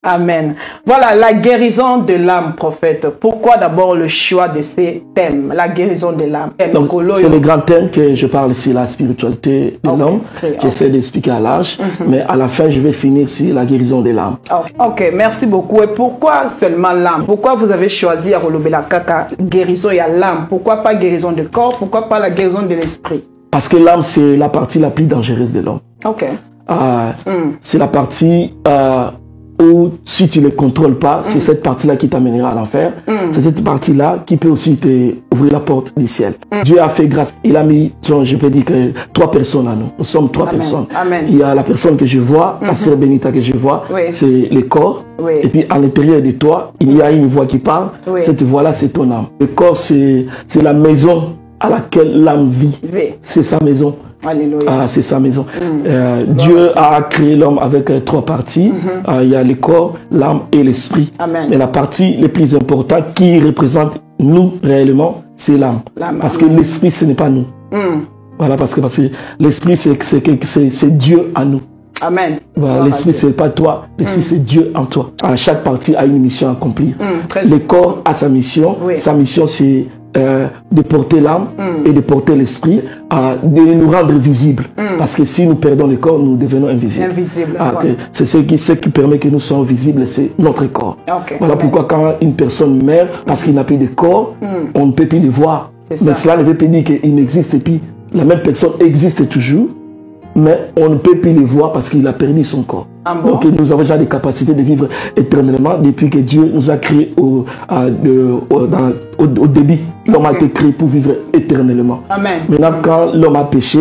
Amen. Voilà, la guérison de l'âme, prophète. Pourquoi d'abord le choix de ces thèmes, la guérison de l'âme? C'est le grand thème que je parle ici, la spiritualité de l'homme. J'essaie d'expliquer à l'âge, mais à la fin, je vais finir sur la guérison de l'âme. Ok, merci beaucoup. Et pourquoi seulement l'âme? Pourquoi vous avez choisi à Rolobela Kaka guérison et à l'âme? Pourquoi pas guérison de corps? Pourquoi pas la guérison de l'esprit? Parce que l'âme, c'est la partie la plus dangereuse de l'homme. Ok. C'est la partie où si tu ne le contrôles pas, c'est cette partie-là qui t'amènera à l'enfer. C'est cette partie-là qui peut aussi t'ouvrir la porte du ciel. Dieu a fait grâce. Il a mis, je peux dire que 3 personnes à nous. Nous sommes 3 personnes. Amen. Il y a la personne que je vois, la sœur Benita que je vois, c'est le corps. Et puis à l'intérieur de toi, il y a une voix qui parle. Cette voix-là, c'est ton âme. Le corps, c'est la maison à laquelle l'âme vit. C'est sa maison. Alléluia. C'est sa maison. Dieu a créé l'homme avec 3 parties. Il y a le corps, l'âme et l'esprit. Mais la partie la plus importante qui représente nous réellement, c'est l'âme. Parce que l'esprit, ce n'est pas nous. Voilà, parce que l'esprit, c'est Dieu en nous. Amen. Voilà, l'esprit, c'est pas toi. L'esprit, c'est Dieu en toi. Chaque partie a une mission à accomplir. Le corps a sa mission. Sa mission, c'est de porter l'âme et de porter l'esprit, de nous rendre visibles. Parce que si nous perdons le corps, nous devenons invisibles. C'est ce qui permet que nous soyons visibles, c'est notre corps. Voilà pourquoi quand une personne meurt, parce qu'il n'a plus de corps, on ne peut plus le voir. Mais cela ne veut pas dire qu'il n'existe plus. La même personne existe toujours, mais on ne peut plus le voir parce qu'il a perdu son corps. Donc nous avons déjà des capacités de vivre éternellement depuis que Dieu nous a créés au début. L'homme a été créé pour vivre éternellement. Maintenant, quand l'homme a péché,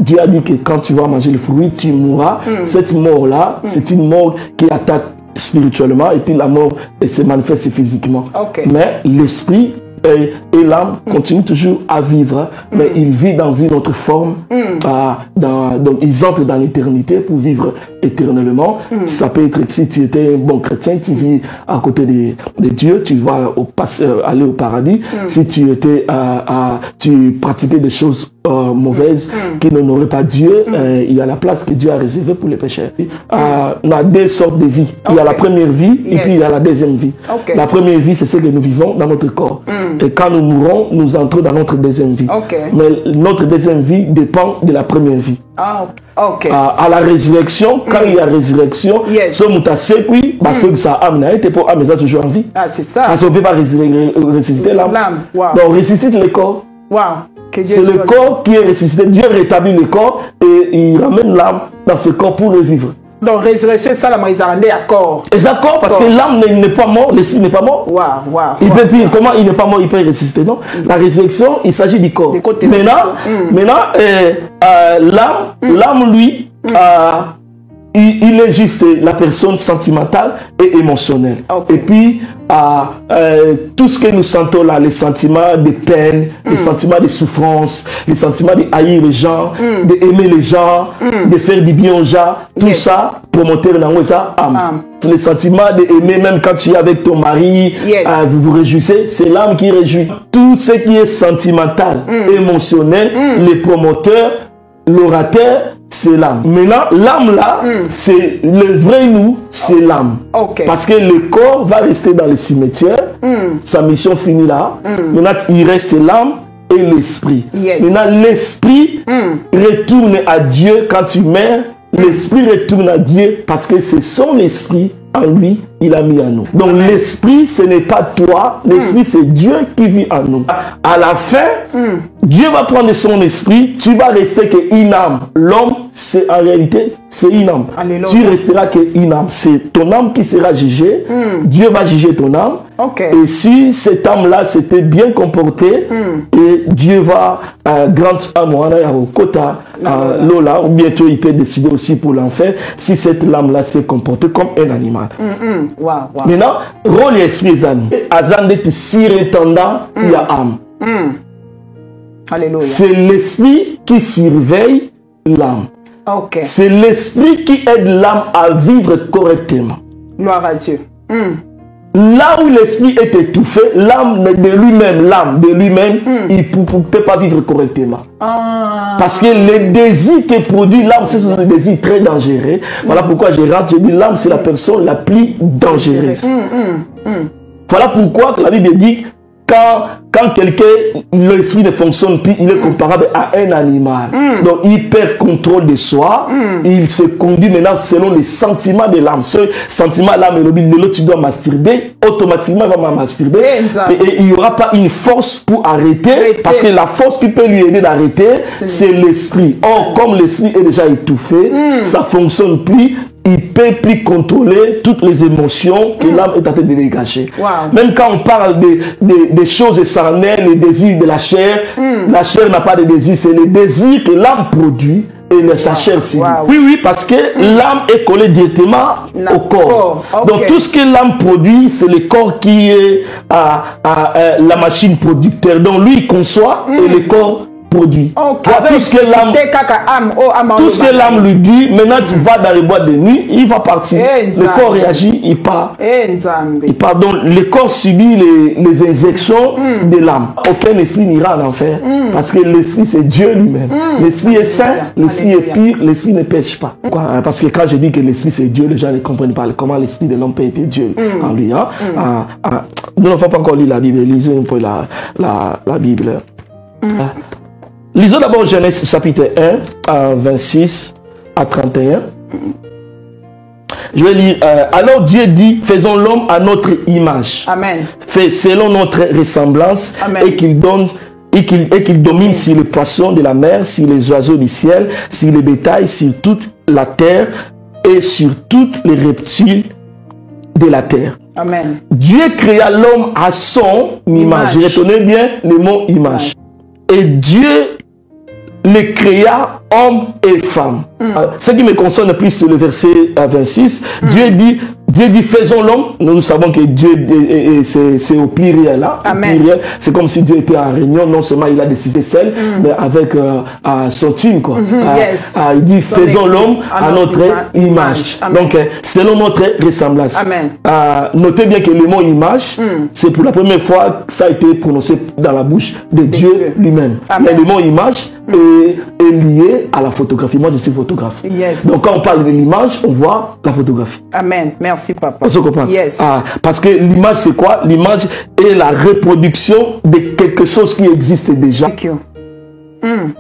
Dieu a dit que quand tu vas manger le fruit, tu mourras. Cette mort-là, c'est une mort qui attaque spirituellement et puis la mort se manifeste physiquement. Mais l'esprit et l'âme continue toujours à vivre, mais il vit dans une autre forme. Donc ils entrent dans l'éternité pour vivre éternellement. Ça peut être, si tu étais un bon chrétien, tu vis à côté de Dieu, tu vas aller au paradis. Si tu étais tu pratiquais des choses mauvaises qui n'honoraient pas Dieu, il y a la place que Dieu a réservée pour les pécheurs. On a 2 sortes de vies. Il y a la première vie et puis il y a la deuxième vie. La première vie, c'est ce que nous vivons dans notre corps. Et quand nous mourons, nous entrons dans notre deuxième vie. Mais notre deuxième vie dépend de la première vie. À la résurrection, quand il y a résurrection, ce mutassé, oui, parce que ça âme n'a été pour âme, mais ça toujours en vie. C'est ça. Parce qu'on ne peut pas ressusciter l'âme. Donc on ressuscite le corps. C'est le corps qui est ressuscité. Dieu rétablit le corps et il ramène l'âme dans ce corps pour revivre. Donc résurrection, ça la maison est d'accord. D'accord, parce que l'âme n'est pas mort, l'esprit n'est pas mort. Comment il n'est pas mort, il peut ressusciter, non? La résurrection, il s'agit du corps. Maintenant, l'âme, lui, il est juste la personne sentimentale et émotionnelle. Et puis, tout ce que nous sentons là, les sentiments de peine, les sentiments de souffrance, les sentiments de haïr les gens, d'aimer les gens, de faire du bien aux gens, tout ça, promoteur dans ça, âme. Les sentiments d'aimer, même quand tu es avec ton mari, vous vous réjouissez, c'est l'âme qui réjouit. Tout ce qui est sentimental, émotionnel, les promoteurs, l'orateur, c'est l'âme. Maintenant, l'âme là, c'est le vrai nous, c'est l'âme. Parce que le corps va rester dans le cimetière, sa mission finit là. Maintenant, il reste l'âme et l'esprit. Maintenant, l'esprit retourne à Dieu quand tu meurs. L'esprit retourne à Dieu parce que c'est son esprit en lui, il a mis en nous. Donc l'esprit, ce n'est pas toi, l'esprit c'est Dieu qui vit en nous. À la fin, Dieu va prendre son esprit, tu vas rester qu'une âme. L'homme, c'est en réalité, c'est une âme. Alléluia. Tu resteras qu'une âme. C'est ton âme qui sera jugée. Dieu va juger ton âme. Et si cette âme-là s'était bien comportée, et Dieu va grande âme, au quota, Lola, ou bientôt il peut décider aussi pour l'enfer, si cette âme-là s'est comportée comme un animal. Maintenant, rôle esprit azan de si retendant, il y a âme. C'est l'esprit qui surveille l'âme. C'est l'esprit qui aide l'âme à vivre correctement. Gloire à Dieu. là où l'esprit est étouffé, l'âme de lui-même, il ne peut pas vivre correctement. Parce que les désirs que produit l'âme, ce sont des désirs très dangereux. Voilà pourquoi je dis l'âme, c'est la personne la plus dangereuse. Voilà pourquoi la Bible dit quand quelqu'un, l'esprit ne fonctionne plus, il est comparable à un animal. Donc il perd contrôle de soi, il se conduit maintenant selon les sentiments de l'âme. Ce sentiment de l'âme, l'autre tu dois masturber, automatiquement il va masturber. Et il n'y aura pas une force pour arrêter, parce que la force qui peut lui aider d'arrêter, c'est l'esprit. Or, comme l'esprit est déjà étouffé, ça ne fonctionne plus. Il ne peut plus contrôler toutes les émotions que l'âme est en train de dégager. Même quand on parle des choses éternelles, les désirs de la chair n'a pas de désirs, c'est les désirs que l'âme produit et sa chair aussi. Oui, parce que l'âme est collée directement au corps. Donc tout ce que l'âme produit, c'est le corps qui est la machine producteur. Donc lui, il conçoit et le corps produit. Tout ce que l'âme lui dit, maintenant tu vas dans les boîtes de nuit, il va partir. Le corps réagit, il part. Il part. Donc le corps subit les injections de l'âme. Aucun esprit n'ira en enfer. Parce que l'esprit c'est Dieu lui-même. L'esprit est saint, l'esprit est pur, l'esprit ne pêche pas. Parce que quand je dis que l'esprit c'est Dieu, les gens ne comprennent pas comment l'esprit de l'homme peut être Dieu en lui. Nous n'avons pas encore lu la Bible. Lisez un peu la Bible. Lisons d'abord Genèse chapitre 1, à 26 à 31. Je vais lire. Alors Dieu dit, faisons l'homme à notre image. Amen. Fait selon notre ressemblance. Amen. Et qu'il domine sur les poissons de la mer, sur les oiseaux du ciel, sur les bétails, sur toute la terre et sur tous les reptiles de la terre. Amen. Dieu créa l'homme à son image. Retenez bien le mot image. Et Dieu les créa hommes et femmes. Ce qui me concerne plus, c'est le verset 26. Dieu dit faisons l'homme. Nous savons que Dieu c'est au pluriel là. C'est comme si Dieu était en réunion. Non seulement il a décidé seul, mais avec son team quoi. Il dit faisons l'homme à notre image. Donc selon notre ressemblance. Notez bien que le mot image, c'est pour la première fois que ça a été prononcé dans la bouche de Dieu lui-même. Mais le mot image est lié à la photographie. Moi je suis photographe. Donc quand on parle de l'image, on voit la photographie. Amen. Merci papa. On comprend. Parce que l'image c'est quoi? L'image est la reproduction de quelque chose qui existe déjà.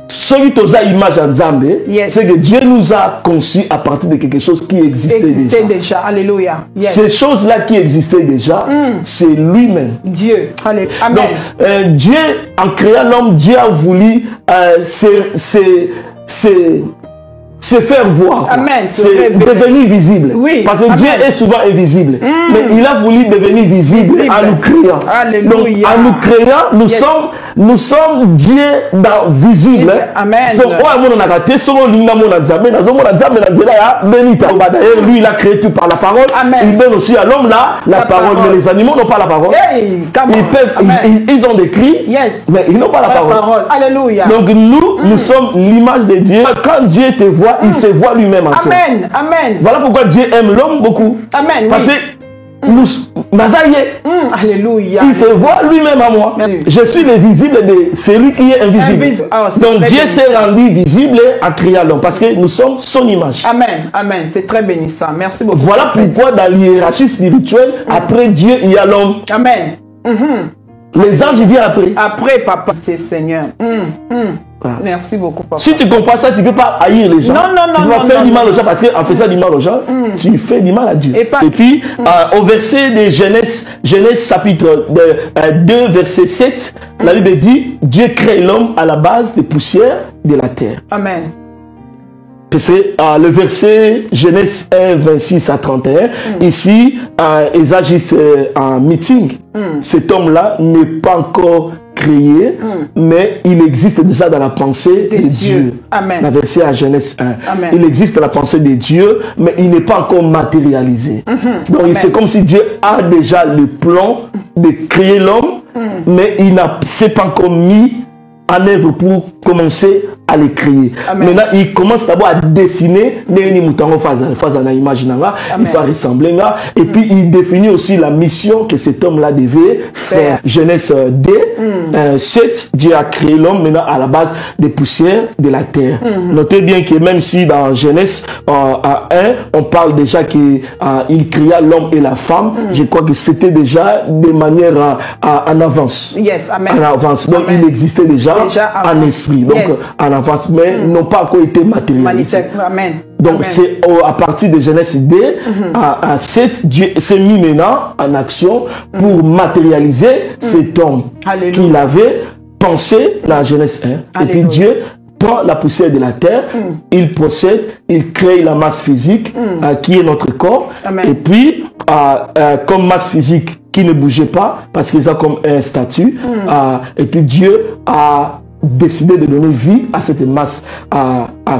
Celui qui a image en Zambé, c'est que Dieu nous a conçus à partir de quelque chose qui existait déjà. Alléluia. Ces choses-là qui existaient déjà, c'est lui-même. Dieu. Amen. Donc, Dieu, en créant l'homme, Dieu a voulu se faire voir. C'est devenir visible. Parce que Dieu est souvent invisible. Mais il a voulu devenir visible en nous créant. Alléluia. Donc, en nous créant, nous sommes Dieu dans visible. D'ailleurs, lui, il a créé tout par la parole. Il donne aussi à l'homme là la parole. Mais les animaux n'ont pas la parole. Ils ont des cris, mais ils n'ont pas la parole. Alléluia. Donc nous sommes l'image de Dieu. Quand Dieu te voit, il se voit lui-même en toi. Amen. Voilà pourquoi Dieu aime l'homme beaucoup. Parce que Alléluia. Il se voit lui-même à moi. Je suis le visible de celui qui est invisible. Donc Dieu s'est rendu visible en créant l'homme parce que nous sommes son image. Amen. C'est très bénissant. Merci beaucoup. Voilà pourquoi dans l'hiérarchie spirituelle, après Dieu, il y a l'homme. Amen. Les anges viennent après. Après, papa, c'est Seigneur. Merci beaucoup, papa. Si tu comprends ça, tu ne peux pas haïr les gens. Tu dois faire du mal aux gens parce qu'en faisant du mal aux gens, tu fais du mal à Dieu. Et puis, au verset de Genèse chapitre 2, verset 7, la Bible dit, Dieu crée l'homme à la base des poussières de la terre. Amen. Parce que le verset Genèse 1, 26 à 31, ici, ils agissent en meeting. Cet homme-là n'est pas encore créé, mais il existe déjà dans la pensée de Dieu. Amen. La verset à Genèse 1. Il existe dans la pensée de Dieu, mais il n'est pas encore matérialisé. Donc c'est comme si Dieu a déjà le plan de créer l'homme, mais il ne s'est pas encore mis en œuvre pour commencer à les créer. Amen. Maintenant, il commence d'abord à dessiner il faut ressembler et puis il définit aussi la mission que cet homme-là devait faire. Genèse 2, 7, Dieu a créé l'homme maintenant à la base des poussières de la terre. Notez bien que même si dans Genèse 1, on parle déjà qu'il créa l'homme et la femme, je crois que c'était déjà de manière en avance. Yes, amen. En avance. Donc il existait déjà en esprit. Donc en avance, mais n'ont pas encore été matérialisés. Amen. Donc c'est à partir de Genèse 2 à 7, Dieu s'est mis maintenant en action pour matérialiser cet homme qu'il avait pensé dans Genèse 1. Et puis Dieu prend la poussière de la terre, il procède, il crée la masse physique qui est notre corps. Amen. Et puis comme masse physique qui ne bougeait pas parce qu'ils ont comme un statut, et puis Dieu a décidé de donner vie à cette masse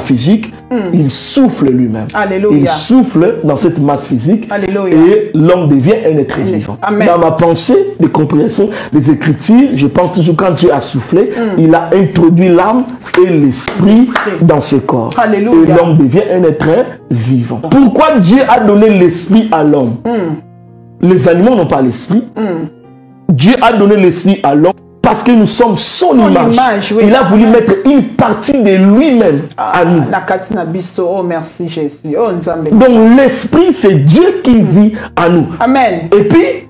physique. Il souffle lui-même. Il souffle dans cette masse physique. Alléluia. Et l'homme devient un être vivant. Amen. Dans ma pensée de compréhension des Écritures, je pense toujours quand Dieu a soufflé, il a introduit l'âme et l'esprit dans ce corps. Alléluia. Et l'homme devient un être vivant. Pourquoi Dieu a donné l'esprit à l'homme? Les animaux n'ont pas l'esprit. Dieu a donné l'esprit à l'homme parce que nous sommes son image. Oui. Il a voulu mettre une partie de lui-même à nous. Oh, merci Jésus. Oh, donc l'esprit, c'est Dieu qui vit en nous. Amen. Et puis,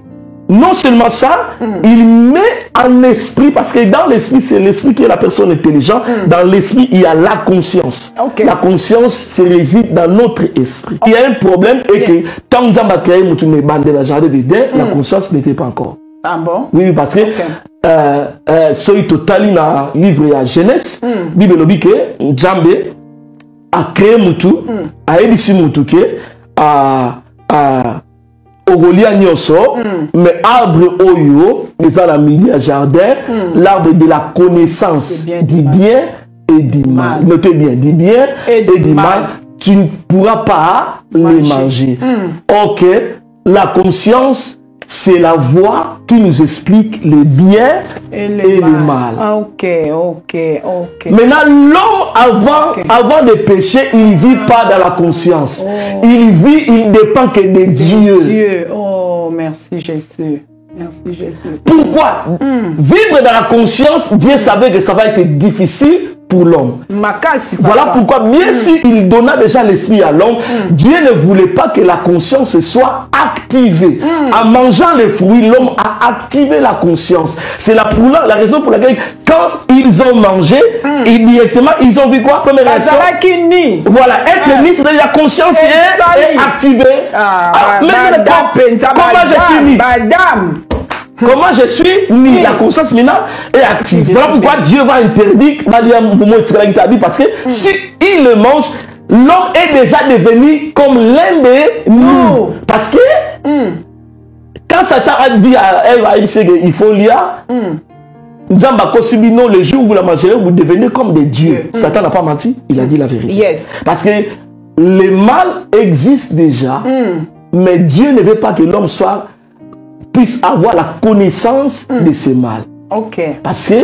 non seulement ça, il met en esprit, parce que dans l'esprit, c'est l'esprit qui est la personne intelligente. Dans l'esprit, il y a la conscience. La conscience se réside dans notre esprit. Il y a un problème et que quand nous avons créé la jardin d'Éden, la conscience n'était pas encore. Ah bon? Oui, parce que soy totali na livre ya Genèse, Bible lobi ke Nzambe a créé mutu, a ebisi mutu ke ogolia nyonso, mais arbre oyo, les a la milieu jardin, l'arbre de la connaissance du bien et du mal. Notez bien, du bien et du mal, tu ne pourras pas les manger. Ok, la conscience, c'est la voix qui nous explique le bien et le mal. Ok. Maintenant, l'homme, avant de pécher, il ne vit pas dans la conscience. Il dépend que de Dieu. Oh, merci Jésus. Merci Jésus. Pourquoi? Vivre dans la conscience, Dieu savait que ça va être difficile pour l'homme. Voilà pourquoi, bien s'il donna déjà l'esprit à l'homme, Dieu ne voulait pas que la conscience soit activée. En mangeant les fruits, l'homme a activé la conscience. C'est la raison pour laquelle, quand ils ont mangé, immédiatement, ils ont vu quoi comme réaction? Voilà, être ni, c'est-à-dire la conscience est activée. Comment je suis mis? Comment je suis mis? La conscience maintenant est active. Voilà pourquoi Dieu va interdire parce que si il le mange, l'homme est déjà devenu comme l'un de nous. Parce que quand Satan a dit à Ève, il faut lire, le jour où vous la mangerez, vous devenez comme des dieux. Satan n'a pas menti, il a dit la vérité. Yes. Parce que le mal existe déjà, mais Dieu ne veut pas que l'homme puisse avoir la connaissance de ce mal. Parce que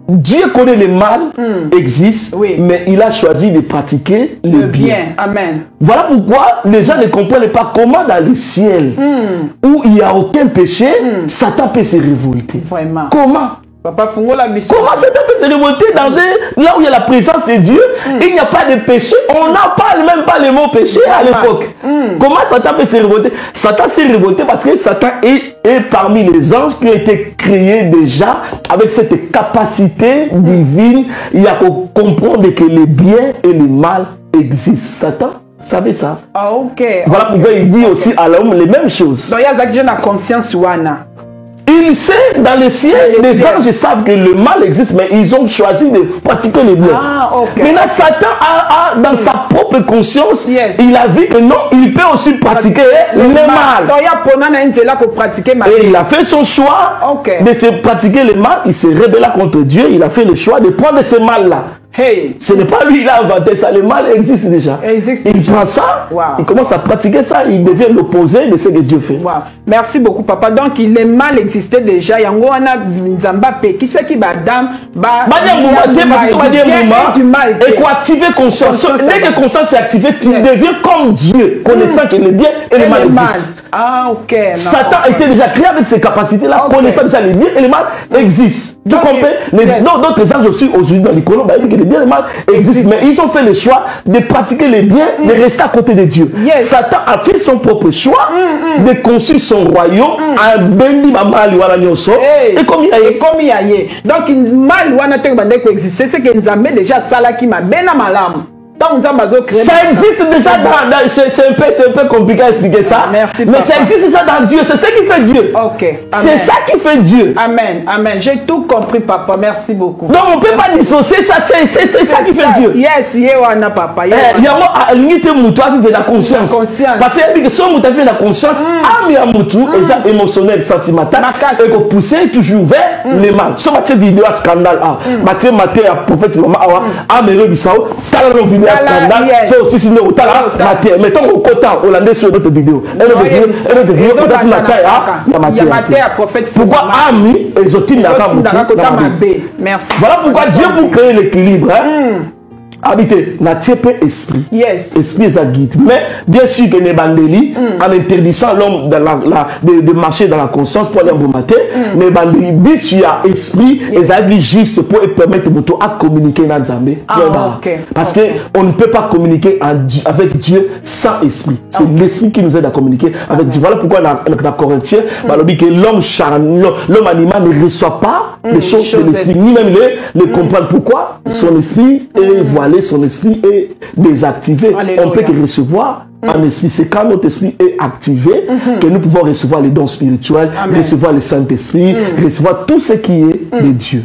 Dieu connaît le mal, existe, mais il a choisi de pratiquer le bien. Amen. Voilà pourquoi les gens ne comprennent pas comment dans le ciel, où il n'y a aucun péché, Satan peut se révolter. Vraiment. Comment? Comment Satan peut se révolter là où il y a la présence de Dieu? Il n'y a pas de péché. On n'a même pas le mot péché à l'époque. Comment Satan peut se révolter? Satan s'est révolté parce que Satan est parmi les anges qui ont été créés déjà avec cette capacité divine. Il y a qu'à comprendre que le bien et le mal existent. Satan savait ça. Voilà pourquoi il dit aussi à l'homme les mêmes choses. Donc il y a la conscience wana. Il sait, dans le ciel, les anges savent que le mal existe, mais ils ont choisi de pratiquer le bien. Maintenant, Satan dans sa propre conscience, il a vu que non, il peut aussi pratiquer le mal. Et il a fait son choix de se pratiquer le mal. Il s'est rebellé contre Dieu. Il a fait le choix de prendre ce mal-là. Hey. Ce n'est pas lui qui a inventé ça, le mal existe déjà. Il prend ça, il commence à pratiquer ça, il devient l'opposé de ce que Dieu fait. Wow. Merci beaucoup, papa. Donc, le mal existait déjà. Yango wana nzamba pe. Qui c'est qui va dame et quoi activer conscience. Dès que conscience est activée, tu deviens comme Dieu, connaissant que le bien et le mal existent. Ah, ok. Satan était déjà créé avec ces capacités-là, connaissant déjà le bien et le mal existent. Tu comprends? D'autres anges aussi, aujourd'hui dans l'école, que le bien et le mal existent. Mais ils ont fait le choix de pratiquer le bien, de rester à côté de Dieu. Satan a fait son propre choix de construire son royaume à Bendi Mamal Walanyoso. Et comme il y a. Donc, mal wana te bande ko exister, c'est que Nzambe déjà sala qui m'a bena malam. Ça existe déjà c'est un peu compliqué à expliquer ça. Merci, mais ça existe déjà dans Dieu, c'est ça qui fait Dieu. C'est ça qui fait Dieu. Amen, amen. J'ai tout compris, papa. Merci beaucoup. Donc on ne peut pas dissocier ça, c'est ça qui fait Dieu. Yes, yewana papa. Il y a l'unité mutua qui fait la conscience. Parce que si on fait la conscience, âme et mutu, exemple émotionnel, sentimental, et que pousser toujours vers le mal. Si on fait vidéo à scandale, Mathieu Maté, prophète maman, âme et bisao, t'as la vidéo. C'est aussi sinon au talent mettons au quota hollandais sur notre vidéo. Pourquoi Ami et Zotine n'a pas merci. Voilà pourquoi Dieu pour créer l'équilibre. Habiter na tiepe esprit. Esprit est guide. Mais bien sûr que Nebandeli, en interdisant l'homme de marcher dans la conscience pour aller en bon matin, Nebandeli, but tu as esprit et juste pour permettre à communiquer dans Zambé. Parce que on ne peut pas communiquer avec Dieu sans esprit. C'est l'esprit qui nous aide à communiquer avec Dieu. Voilà pourquoi dans Corinthiens, que l'homme animal ne reçoit pas les choses de l'esprit, ni même les comprendre. Pourquoi son esprit est voilé. Son esprit est désactivé. Alléluia. On peut que recevoir un esprit. C'est quand notre esprit est activé que nous pouvons recevoir les dons spirituels, recevoir le Saint-Esprit, recevoir tout ce qui est de Dieu.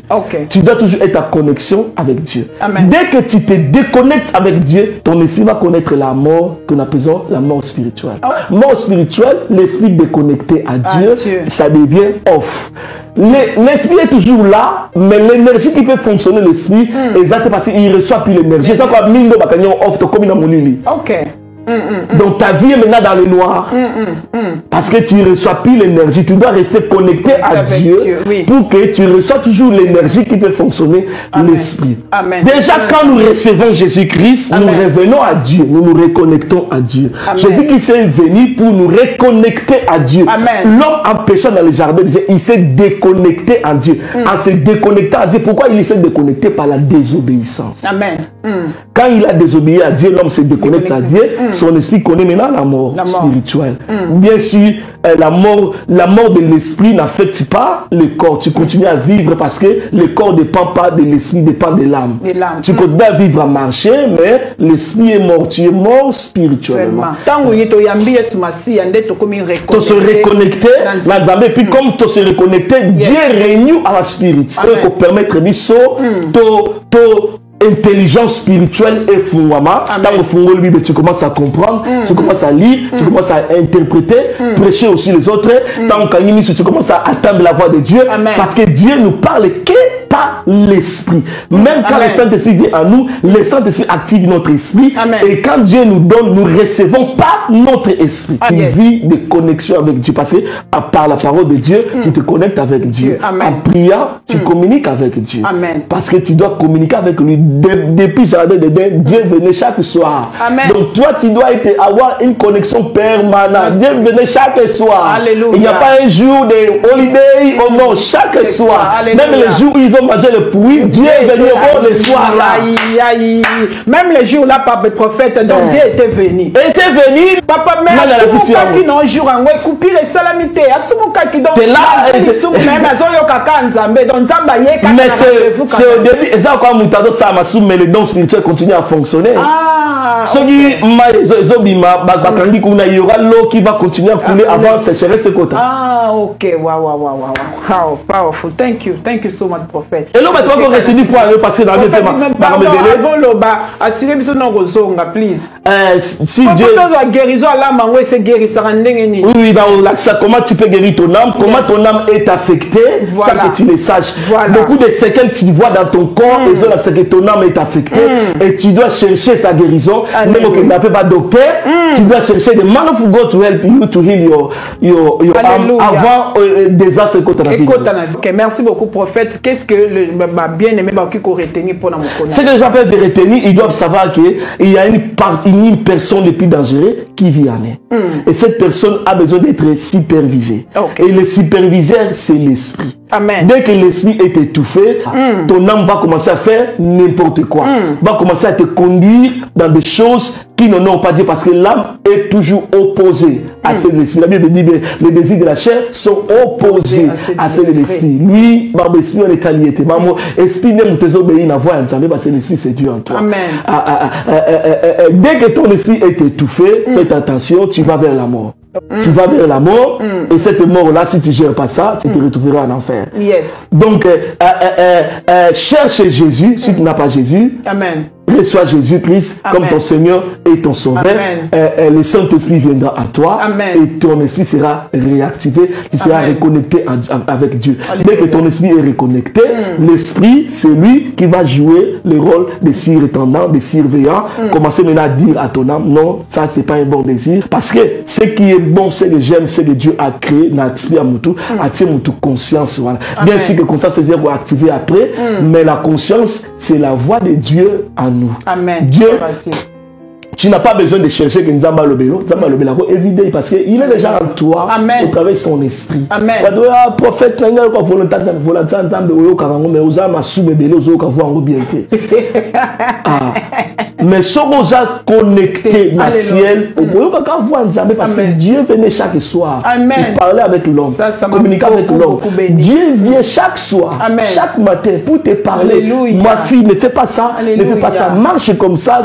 Tu dois toujours être en connexion avec Dieu. Dès que tu te déconnectes avec Dieu, ton esprit va connaître la mort que nous appelons la mort spirituelle. Mort spirituelle, l'esprit déconnecté à Dieu, ça devient off. L'esprit est toujours là, mais l'énergie qui peut fonctionner l'esprit, exactement parce qu'il ne reçoit plus l'énergie. C'est comme Mindo Bakanyon off, comme il a moulili. Donc ta vie est maintenant dans le noir. Parce que tu ne reçois plus l'énergie. Tu dois rester connecté à Dieu pour que tu reçois toujours l'énergie qui peut fonctionner l'esprit. Déjà quand nous recevons Jésus-Christ, nous revenons à Dieu. Nous nous reconnectons à Dieu. Jésus-Christ est venu pour nous reconnecter à Dieu. L'homme en péchant dans le jardin, il s'est déconnecté à Dieu. En se déconnectant à Dieu, pourquoi il s'est déconnecté? Par la désobéissance. Quand il a désobéi à Dieu, l'homme se déconnecte à Dieu. Son esprit connaît maintenant la mort spirituelle. Bien sûr, la mort de l'esprit n'affecte pas le corps. Tu continues à vivre parce que le corps ne dépend pas de l'esprit, dépend de l'âme. Tu continues à vivre, à marcher, mais l'esprit est mort. Tu es mort spirituellement. Tu se reconnecter, et puis comme tu se reconnecter, Dieu réunit à la spirit. Pour permettre de intelligence spirituelle et fondaments. Quand tu commences à comprendre, tu commences à lire, tu commences à interpréter, prêcher aussi les autres. Tant que tu commences à attendre la voix de Dieu, parce que Dieu nous parle que par l'esprit. Même quand le Saint-Esprit vient à nous, le Saint-Esprit active notre esprit. Et quand Dieu nous donne, nous recevons par notre esprit une vie de connexion avec Dieu. Parce que par la parole de Dieu, tu te connectes avec Dieu. En priant, tu communiques avec Dieu. Parce que tu dois communiquer avec lui. Depuis Jardin d'Éden, Dieu venait chaque soir. Donc toi, tu dois avoir une connexion permanente. Dieu venait chaque soir. Il n'y a pas un jour de holiday. Oh non, chaque soir. Même les jours où ils ont mangé le fruit, Dieu est venu au le soir là. Même les jours là, par le prophète, donc Dieu était venu. Papa, mais qui n'ont jour en ouais, couper les salamités. Asumuka qui donc là, mais c'est au début, et ça, quand Moutado Sama, mais les dons spirituels continuent à fonctionner. Soki Maezobima, Bakandi Kuna, il y aura l'eau qui va continuer à couler avant de sécher ce côté. Ah, ok. Wow. Powerful. Thank you so much, prophète. Et là, tu vas retenir pour aller passer dans le thème. Avant le bas, assurez que non rezonga, please. Si Dieu. Quand guérison à l'âme, c'est guérir, ça rend dingue. Oui, comment tu peux guérir ton âme, comment ton âme est affectée, ça que tu le saches. Beaucoup de séquelles tu vois dans ton corps, et c'est que ton âme est affectée, et tu dois chercher sa guérison. Même que tu n'appelles pas docteur, tu dois chercher the man of God to help you to heal your âme avant désastre que tu as vécu. Merci beaucoup, prophète. Qu'est-ce que le bien-aimé qui retenir pour nous connaître? Ce que les gens peuvent retenir, ils doivent savoir qu'il y a une personne le plus dangereuse qui vit en elle. Et cette personne a besoin d'être supervisée. Et le superviseur, c'est l'esprit. Amen. Dès que l'esprit est étouffé, ton âme va commencer à faire n'importe quoi. Va commencer à te conduire dans des choses qui n'ont pas dit, parce que l'âme est toujours opposée à celle de l'esprit. La Bible dit que les désirs de la chair sont opposés à celle de l'esprit. Lui, l'esprit en est allié. L'esprit n'aime tes obéir à voix, parce que l'esprit c'est Dieu en toi. Amen. Dès que ton esprit est étouffé, fais attention, tu vas vers la mort. Tu vas vers la mort, et cette mort-là, si tu ne gères pas ça, tu te retrouveras en enfer. Yes. Donc, cherche Jésus, si tu n'as pas Jésus. Amen. Reçois Jésus-Christ comme ton Seigneur et ton Sauveur. Le Saint-Esprit viendra à toi. Amen. Et ton esprit sera réactivé. Tu seras reconnecté avec Dieu. Dès que ton esprit est reconnecté, l'esprit, c'est lui qui va jouer le rôle de surintendant, de surveillant. Commencer maintenant à dire à ton âme, non, ça c'est pas un bon désir. Parce que ce qui est bon, c'est que j'aime, c'est que Dieu a créé, n'a activé à Moutou, activé Moutou conscience. Voilà. Bien sûr que conscience c'est activé après, mais la conscience, c'est la voix de Dieu en nous. Amen. Dieu, tu n'as pas besoin de chercher que Nzamba Lobelo, Nzamba Lobelo est évident parce qu'il est déjà en toi. Amen. Au travers de son esprit. Amen. Prophète, mais si on a connecté au ciel, on peut voir Nzamba parce que Dieu venait chaque soir. Amen. Il parlait avec l'homme, communiquait avec l'homme. Dieu vient chaque soir, Amen. chaque matin pour te parler. Alléluia. Ma fille, ne fais pas ça, Alléluia. ne fais pas ça, marche comme ça.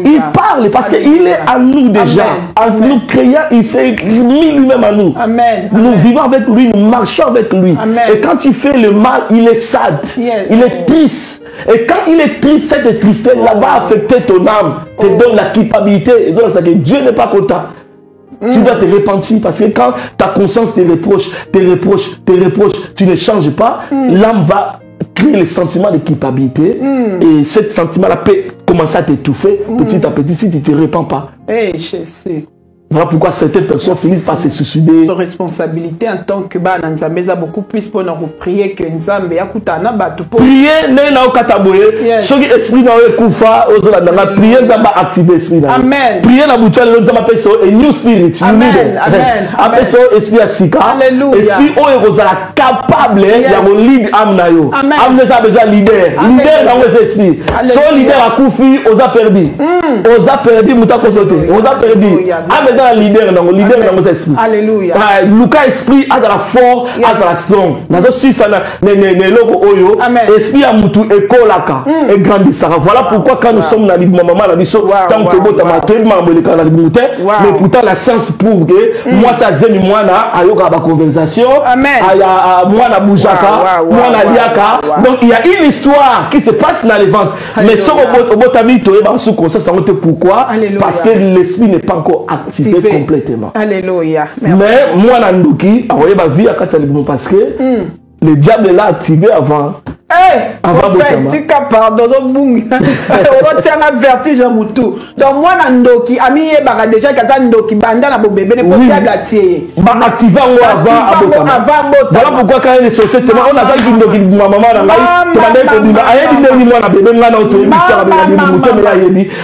Il parle parce qu'il est à nous déjà. Amen. En nous créant, il s'est mis lui-même à nous. Amen. Nous vivons avec lui, nous marchons avec lui. Amen. Et quand il fait le mal, il est sad. Yes. Il est triste. Et quand il est triste, cette tristesse-là va affecter ton âme, te donne la culpabilité. Et c'est que Dieu n'est pas content. Tu dois te repentir parce que quand ta conscience te reproche, tu ne changes pas, l'âme va créer le sentiment de culpabilité et ce sentiment-là peut commencer à t'étouffer petit à petit si tu ne te repens pas. Jésus. Voilà pourquoi certaines personnes finissent par se suicider. Responsabilité en tant que Nzambe a beaucoup plus pour nous prier que Nzambe yakutana batu pour prier n'est na okataboye ceux qui esprit na okufa ozola na prier Nzamba activer esprit na amen prier na butu le Nzamba peso a new spirit amen amen apeso esprit asika alléluia esprit oyo kozala capable ya ko lead am na yo am na besoin leader na ngo esprit so leader akufi oza perdu mutako sote oza perdu dans le leader dans nos esprits. Alléluia. Luka esprit à la fort, à la strong. Nazo si ça ne logo oyo. Esprit à mutu ekolaka et grandissera. Voilà pourquoi quand nous sommes dans le maman la biso tant que bota matellement moleka na limite mais pourtant la science prouve que moi ça zemi mwana ayoka ba conversation aya mwana bujaka mwana liaka donc il y a une histoire qui se passe dans les ventres mais ce bota mito et ba sous conscience pourquoi parce que l'esprit n'est pas encore activé complètement. Alléluia. Merci. Mais moi, Nanduki, vie à parce que le diable l'a activé avant. Pardon, on tient la vertige à Moutou. Donc, moi, Nandoki, ami, déjà, Kazandoki, Banda, na bébé, ne peut pas activer. Activer avant. Voilà pourquoi, quand il est société, on a dit que maman,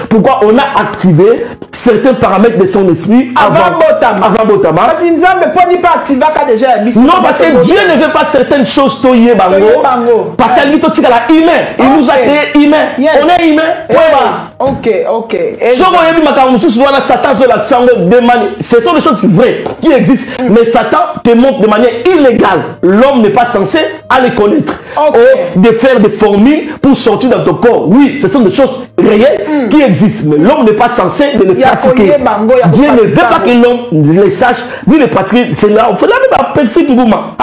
pourquoi on a activé certains paramètres de son esprit avant Botama. Parce que Nzambe peut pas activer déjà. Non, parce que Dieu ne veut pas certaines choses toyer bango. Parce Il nous a créé humain. On est humain. Ok. Ce sont des choses vraies qui existent. Mais Satan te montre de manière illégale. L'homme n'est pas censé à les connaître. Ou de faire des formules pour sortir dans ton corps. Oui, ce sont des choses réelles qui existent. Mais l'homme n'est pas censé de les pratiquer. Dieu ne veut pas que l'homme les sache, ni les pratiquer. C'est là, on fait la même perfide mouvement.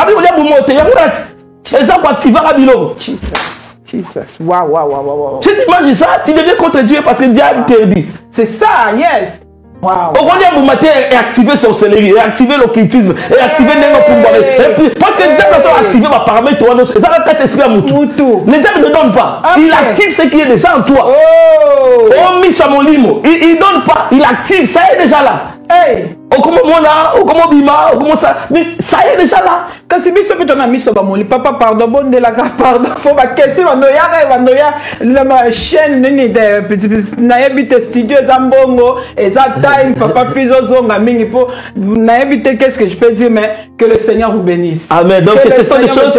Jesus. Wow. Tu t'imagines ça? Tu deviens contre Dieu parce que Dieu a interdit. C'est ça, yes. Wow. Au contraire, vous mettez et activer sorcellerie, et activer l'occultisme, et activer les pour parce que Dieu a activé ma paramètre, ça va être esprit à Moutou. Le diable ne donne pas. Il active ce qui est déjà en toi. Oh, mis à mon limo. Il ne donne pas. Il active. Ça est déjà là. Hey. Comment bima, comment ça. Mais ça est déjà là. Quand c'est biso fait on a mis sur mon papa pardon bon de la pardon pour ma question vanoya la chaîne nini de petit na habite studio zambongo et ça time papa plus zonga mingi pour na habite qu'est-ce que je peux dire mais que le Seigneur vous bénisse. Amen. Donc ce sont des choses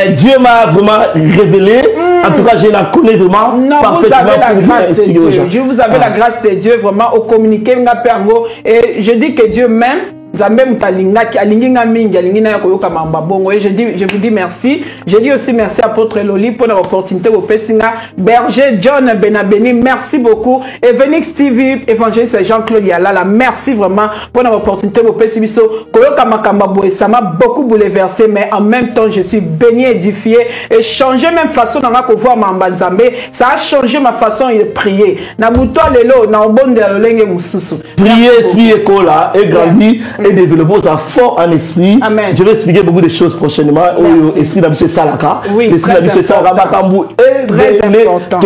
Dieu m'a vraiment révélé. En tout cas, je la connais vraiment parfaitement. Vous avez la grâce de Dieu vraiment au communiquer et je dis que Dieu m'aime. Et je vous dis merci. Je dis aussi merci à Apôtre Loli pour l'opportunité au Pessinga. Berger John Benabeni, merci beaucoup. Et Venix TV, évangéliste Jean-Claude Yalala, merci vraiment pour l'opportunité au Pessinga. Ça m'a beaucoup bouleversé, mais en même temps, je suis béni, édifié et changé même façon de pouvoir m'embanzambe. Ça a changé ma façon de prier. Prier, esprit écola et grandir. Et développer ça fort en esprit. Amen. Je vais expliquer beaucoup de choses prochainement. Esprit d'Abbé Salaka. L'esprit d'Abbé Salaka est très important.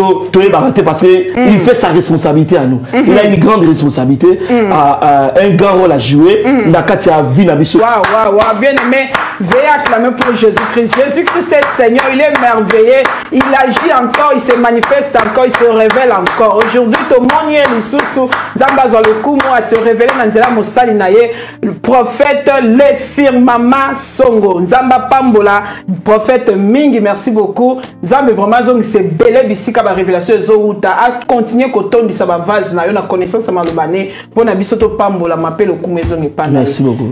Parce qu'il fait sa responsabilité à nous. Il a une grande responsabilité, un grand rôle à jouer. Nakatia vie Nabiso. Waouh, bien aimé. Veuillez acclamer pour Jésus-Christ. Jésus-Christ est Seigneur, il est merveilleux. Il agit encore, il se manifeste encore, il se révèle encore. Aujourd'hui, tout le monde est le sous-sous. Zamba le coup, moi, se révéler dans Zela Moussali Naye. Le prophète Le Firmama Songo. Nzamba Pambola, prophète Mingi, merci beaucoup. Nzamba vraiment zong c'est belé bisika ba révélation zouta a continuer koton bisaba vase na yo na connaissance ma lobane pour na bisoto Pambola m'appelle au coup maison et pas. Merci beaucoup.